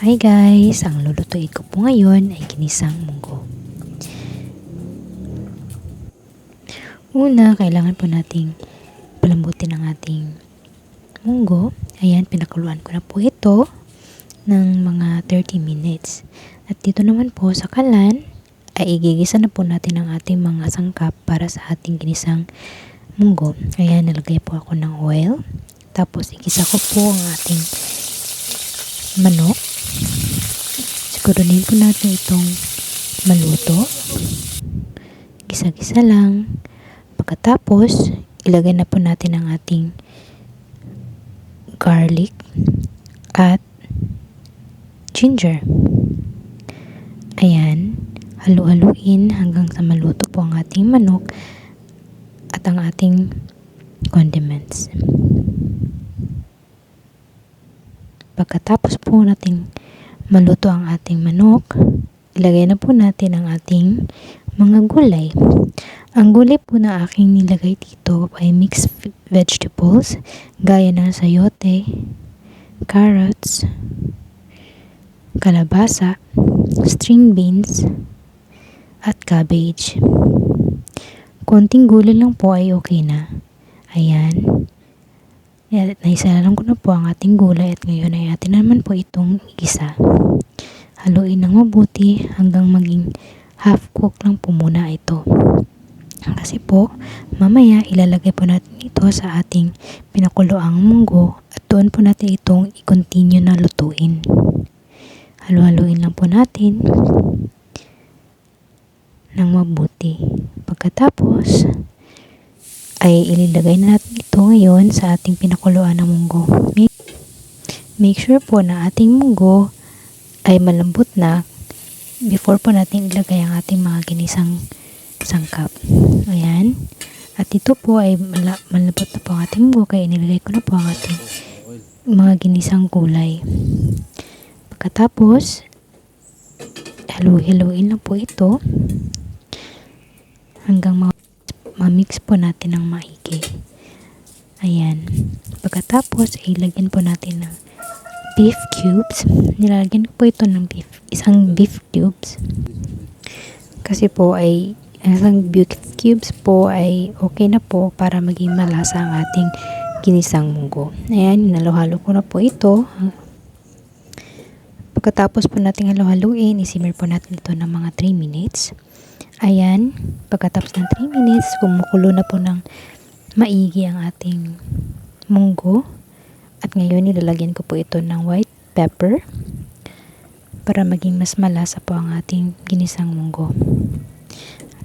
Hi guys! Ang lulutuin ko po ngayon ay ginisang munggo. Una, kailangan po nating palambutin ang ating munggo. Ayan, pinakuluan ko na po ito ng mga 30 minutes. At dito naman po sa kalan, ay igigisa na po natin ang ating mga sangkap para sa ating ginisang munggo. Ayan, nalagay po ako ng oil. Tapos, igisa ko po ang ating manok. Sigurunin po natin itong maluto. Gisa-gisa lang. Pagkatapos, ilagay na po natin ang ating garlic at ginger. Ayan. Halu-haluin hanggang sa maluto po ang ating manok at ang ating condiments. Pagkatapos po nating maluto ang ating manok, ilagay na po natin ang ating mga gulay. Ang gulay po na aking nilagay dito ay mixed vegetables, gaya ng sayote, carrots, kalabasa, string beans, at cabbage. Konting gulay lang po ay okay na. Ayan. Naisalalang ko na po ang ating gulay at ngayon ay atin naman po itong igisa. Haluin ng mabuti hanggang maging half cook lang po muna ito. Kasi po, mamaya ilalagay po natin ito sa ating pinakuloang munggo at doon po natin itong i-continue na lutuin. Halu-haluin lang po natin ng mabuti. Pagkatapos, ay ililagay na natin ito ngayon sa ating pinakuluan ng munggo. Make sure po na ating munggo ay malambot na before po natin ilagay ang ating mga ginisang sangkap. Ayan. At ito po ay malambot na po ang ating munggo kaya inilagay ko na po ang ating mga ginisang gulay. Pagkatapos, halu-haluin lang po ito hanggang ma-mix po natin ng maigi. Ayan. Pagkatapos, ilagyan po natin ng beef cubes. Nilalagyan ko po ito ng isang beef cubes. Kasi po ay, isang beef cubes po ay okay na po para maging malasa ang ating ginisang munggo. Ayan, hinalo-halo ko na po ito. Pagkatapos po natin halo-haluin, isimmer po natin ito ng mga 3 minutes. Ayan, pagkatapos ng 3 minutes, kumukulo na po ng maigi ang ating munggo. At ngayon, nilalagyan ko po ito ng white pepper para maging mas malasa po ang ating ginisang munggo.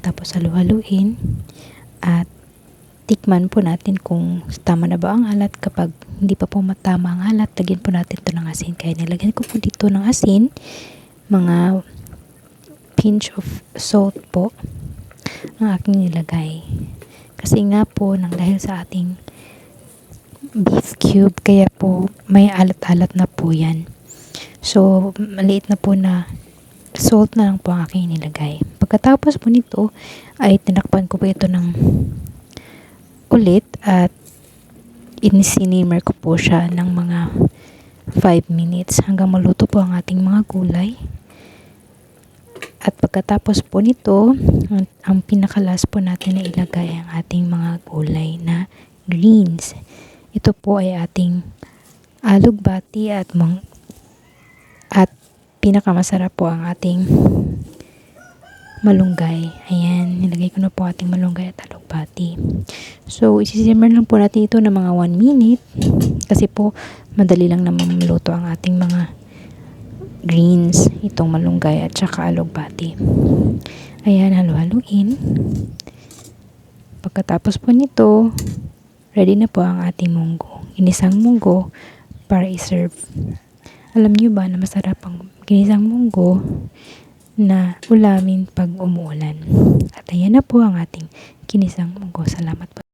Tapos, halu-haluin at tikman po natin kung tama na ba ang alat. Kapag hindi pa po matama ang alat, lagyan po natin ito ng asin. Kaya nilagyan ko po dito ng asin, mga pinch of salt po ang aking nilagay. Kasi nga po, dahil sa ating beef cube, kaya po may alat-alat na po yan. So, maliit na po na salt na lang po ang aking nilagay. Pagkatapos po nito, ay tinakpan ko po ito ng ulit at inisinimmer ko po siya ng mga 5 minutes hanggang maluto po ang ating mga gulay. At pagkatapos po nito, ang pinakalas po natin na ilagay ang ating mga gulay na greens. Ito po ay ating alugbati at pinakamasarap po ang ating malunggay. Ayan, nilagay ko na po ating malunggay at alugbati. So, isisimmer lang po natin ito ng mga 1 minute kasi po madali lang naman maluto ang ating mga greens, itong malunggay at saka alugbati. Ayan, halu-haluin. Pagkatapos po nito, ready na po ang ating munggo. Ginisang munggo para i-serve. Alam niyo ba na masarap ang ginisang munggo na ulamin pag umuulan? At ayan na po ang ating ginisang munggo. Salamat po.